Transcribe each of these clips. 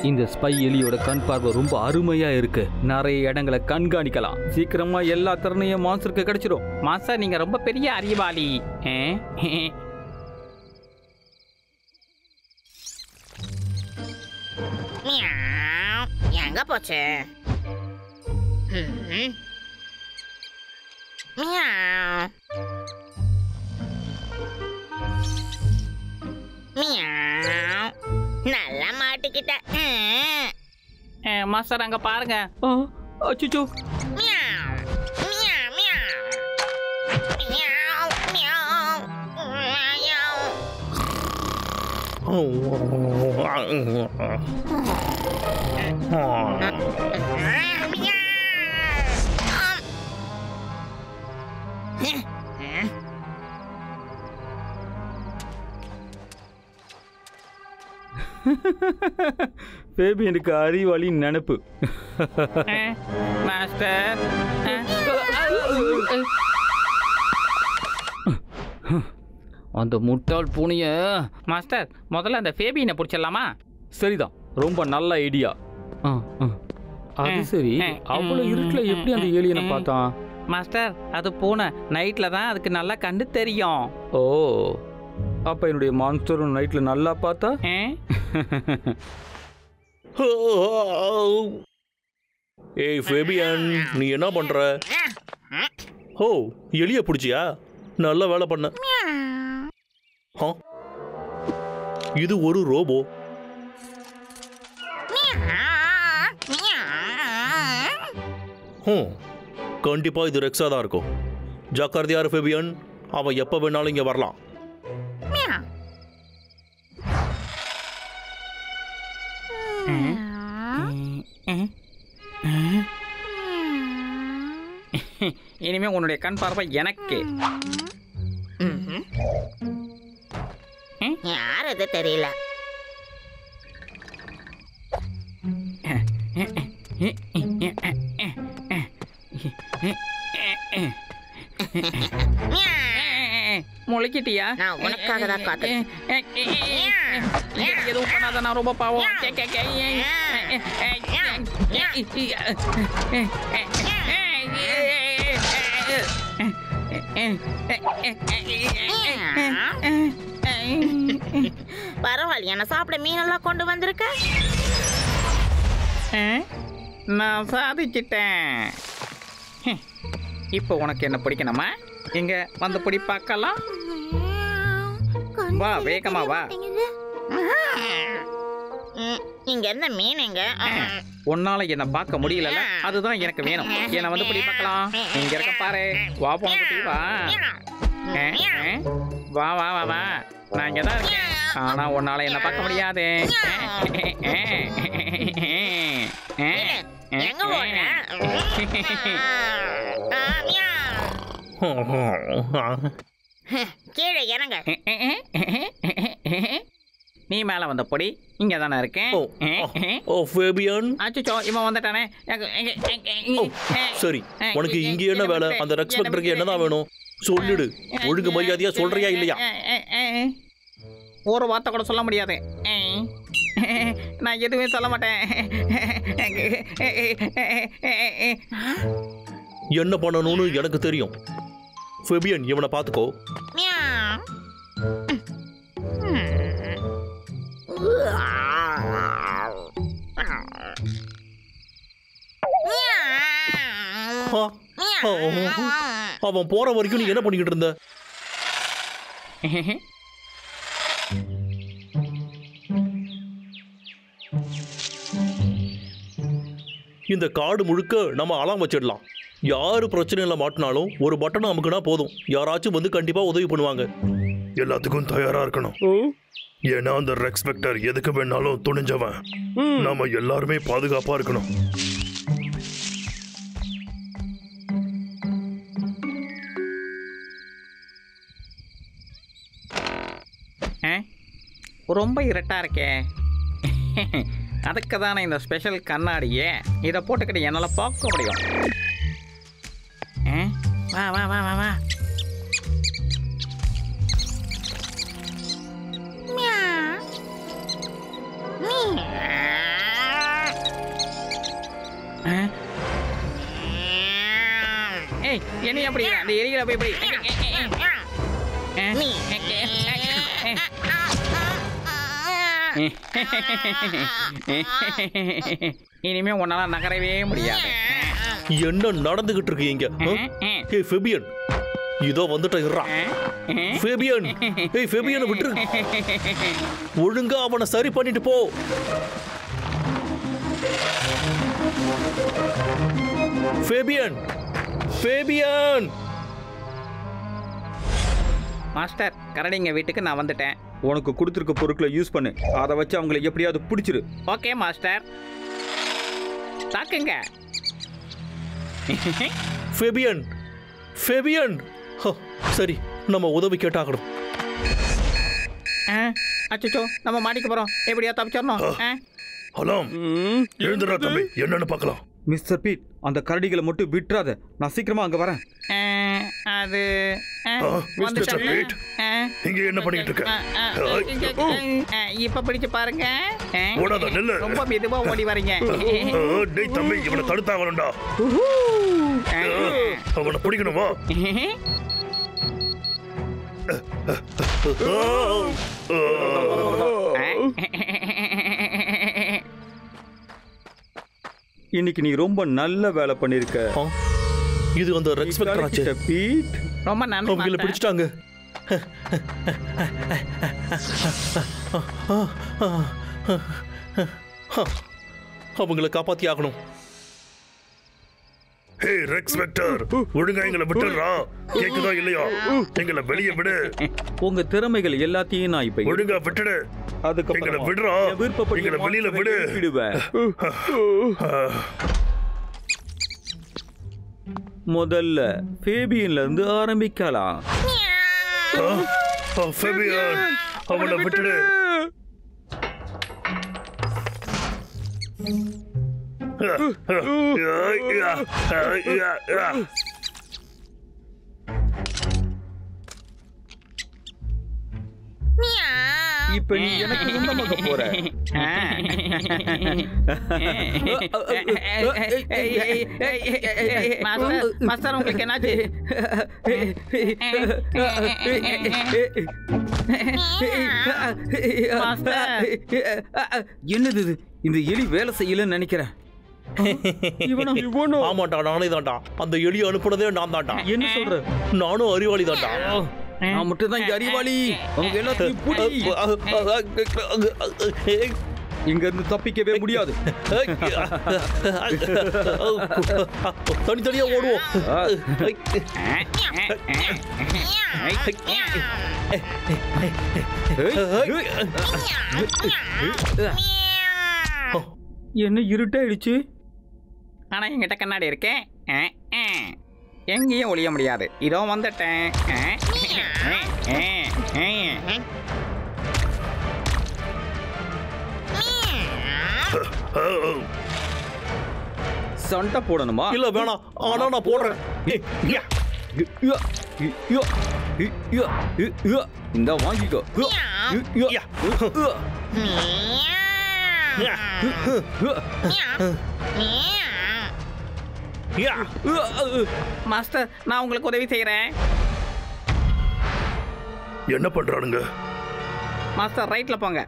இந்த ஸ்பை எலியோட கண் பார்வை ரொம்ப அருமையா இருக்கு. நிறைய இடங்களை கண்காணிக்கலாம். சீக்கிரமா எல்லா திறனையும் மாஸ்டருக்கு கிடைச்சிடும். மாஸ்டர் நீங்க ரொம்ப பெரிய அறிவாளி. எங்க போச்சு? நல்லா மாட்டிக்கிட்ட. மாஸ்டர் அங்க பாருங்க. அச்சோ, பேபியனுக்கு அறிவாளி நினைப்பு. மாஸ்டர் அந்த முட்டாள் பூனைய. மாஸ்டர் முதல்ல அந்த ஃபேபியனை பிடிச்சிடலாமா? சரிதான், ரொம்ப நல்ல ஐடியா. அது சரி, அவ்வளவு இருட்டுல எப்படி அந்த ஏலியனை பார்த்தான்? மாஸ்டர் அது பூனை, நைட்ல தான் அதுக்கு நல்லா கண்டு தெரியும். ஓ, அப்ப என்னுடைய மான்ஸ்டரும் நைட்ல நல்லா பார்த்தா? ஏய் ஃபேபியன், நீ என்ன பண்ற? ஓ, எலிய பிடிச்சியா? நல்ல வேலை பண்ண. இது ஒரு ரோபோ. கண்டிப்பா இது ரெக்ஸா தான் இருக்கும். ஜாக்கிரதையா இரு ஃபேபியன், அவன் எப்ப வேணாலும் இங்க வரலாம். இனிமே உன்னுடைய கண் பார்வை எனக்கு. யார் அது தெரியல. முளைக்கிட்டியா? நான் உனக்காக தான் காத்தேன். எதுவும் பண்ணாத, நான் ரொம்ப பாவம். பரவாயில்ல, என்ன சாப்பிட மீனெல்லாம் கொண்டு வந்திருக்க. நான் சாதிச்சிட்டேன். இப்போ உனக்கு என்ன பிடிக்கணுமா? இங்க வந்து பிடி பார்க்கலாம். வா, வேகமா வா. இங்க இருந்த மீனுங்க. உன்னால என்ன பார்க்க முடியல, அதுதான் எனக்கு வேணும். என்ன வந்து பிடி பார்க்கலாம். இங்க இருக்க பாரு. வா போன வா. வா வா வா வா. நான் இங்க தான் இருக்கேன். ஆனா உன்னால என்ன பார்க்க முடியாது. எங்க போன? கீழே இறங்க. நீ மேல வந்த பொடி இங்க தானே இருக்கேன். அச்சோ, இவன் வந்துட்டானே. சரி, உனக்கு இங்க என்ன வேலை? அந்த ரெக்ஸ்பெக்டருக்கு என்னதான் வேணும் சொல்லிடு. ஒழுங்கு மரியாதையா சொல்றியா இல்லையா? ஒரு வார்த்தை கூட சொல்ல முடியாது. நான் எதுவுமே சொல்ல மாட்டேன். என்ன பண்ணணும்னு எனக்கு தெரியும். ஃபேபியன், இவனை பார்த்துக்கோ. அவன் போற வரைக்கும் நீ என்ன பண்ணிக்கிட்டு இருந்த? இந்த காடு முழுக்க நம்ம அலாம் வச்சிடலாம். யாரு பிரச்சனையில மாட்டினாலும் ஒரு பட்டனை அமுக்குனா போதும், யாராச்சும் வந்து கண்டிப்பா உதவி பண்ணுவாங்க. எல்லாத்துக்கும் தயாரா இருக்கணும். ஏன்னா அந்த ரெக்ஸ்பெக்டர் எதுக்கு வேணாலும் துணிஞ்சவன். நாம எல்லாருமே பாதுகாப்பா இருக்கணும். ரொம்ப இருட்டா இருக்கே. அதுக்கு தானே இந்த ஸ்பெஷல் கண்ணாடியே. இதை போட்டுக்கிட்டு என்னால் பார்க்க முடியும். வா வா வா வா வா. என்ன அப்படி அந்த எலிகளை போய் இப்படி இனிமே உன்னால நகரவே முடியாது. என்ன நடந்துகிட்டு இருக்கு இங்க? ஏய் ஃபெபியன், இதோ வந்துட்டா. ஃபெபியன், ஏய் ஃபெபியனை விட்டுரு. ஒழுங்கா அவனை சரி பண்ணிட்டு போ. ஃபெபியன், ஃபெபியன். மாஸ்டர், கரடிங்க வீட்டுக்கு நான் வந்துட்டேன். உனக்கு கொடுத்துருக்க பொருட்களை யூஸ் பண்ணு. அதை வச்சு அவங்களை எப்படியாவது பிடிச்சிரு. Okay master, தாக்குங்க. ஃபெபியன், ஃபெபியன். சரி, நம்ம உதவி கேட்டாகணும். அச்சோ, நம்ம மாட்டிக்க போறோம். எப்படியா தப்பிச்சிடணும். ஹலோ, எழுந்துடா தம்பி, என்னன்னு பார்க்கலாம். மிஸ்டர் பீட், அந்த கரடிகளை மட்டும் விட்டுறாத. நான் சீக்கிரமா அங்க வரேன். அது மிஸ்டர் பீட், இங்க என்ன பண்ணிட்டு இருக்க? இப்ப பிடிச்சு பாருங்க. ஓடாத, நில்லு. ரொம்ப மெதுவா ஓடி வரீங்க. டேய் தம்பி, இவனை தடுத்தாகணும்டா. அவனை பிடிக்கணுமா? இன்னைக்கு நீ ரொம்ப நல்ல வேலை பண்ணிருக்க. இது அந்த ரெஸ்பெக்டர் ஆச்சு. பீட், ரொம்ப நன்றி. அவங்களை பிடிச்சிட்டாங்க. அவங்களை காப்பாத்தி ஆகணும். ஹே ரெக்ஸ் வெக்டர், ஒழுங்கா எங்களை விட்டுறா. கேக்குதா இல்லையா? எங்களை வெளியே விடு. உங்க திறமைகள் எல்லாத்தையும் நான் இப்ப ஒழுங்கா விட்டுடு. எங்களை விடுறா. எங்களை வெளியில விடு. முதல்ல ஃபேபியன்ல இருந்து ஆரம்பிக்கலாம். ஃபேபியன், அவனை விட்டுடு. இப்ப நீ எனக்கு சொந்தமாக போற. மாஸ்டர், உங்களுக்கு என்னாச்சு? என்னது இது? இந்த எலி வேலை செய்யலன்னு நினைக்கிறேன். ஆமாண்டா, நானே தான்டா. அந்த எலி அனுப்புனதே நான் தான்டா. என்ன சொல்ற? நானும் அறிவாளி தான்டா. நான் மட்டும் தான் இங்க அறிவாளி. அவங்க எல்லாத்தையும் புடி. இங்க இருந்து தப்பிக்கவே முடியாது. தனித்தனியா ஓடுவோம். என்ன இருட்டாயிடுச்சு? ஆனா என்கிட்ட கண்ணாடி இருக்கேன். எங்கேயும் ஒளிய முடியாது. இதோ வந்துட்டேன். சண்டை போடணுமா? இல்ல வேணாம், ஆனா நான் போடுறேன். இந்த வாங்கிக்கோ. மாஸ்டர், நான் உங்களுக்கு உதவி செய்யறேன். என்ன பண்றானுங்க? மாஸ்டர், ரைட்ல போங்க.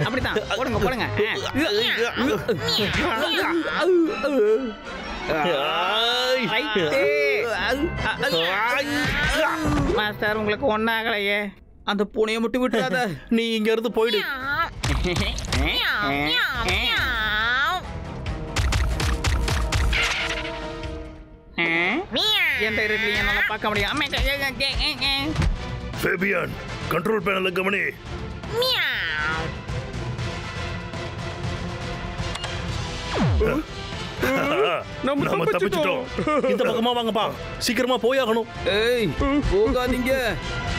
அப்படிதான் போடுங்க போடுங்க. மாஸ்டர், உங்களுக்கு ஒன்னாகலையே. அந்த பூனையை மட்டும் விட்டுறாத. நீ இங்க இருந்து போயிடு. எந்த இடத்துலயும் என்னால பார்க்க முடியும். ஃபேபியன், கண்ட்ரோல் பேனல்ல கவனி. நம்ம தப்பிச்சிட்டோம். இந்த பக்கமா வாங்கப்பா, சீக்கிரமா போயாகணும். ஏய், போகாதீங்க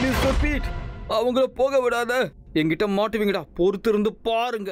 மிஸ்டர் பீட். அவங்கள போக விடாத. என்கிட்ட மாட்டுவீங்கடா. பொறுத்து இருந்து பாருங்க.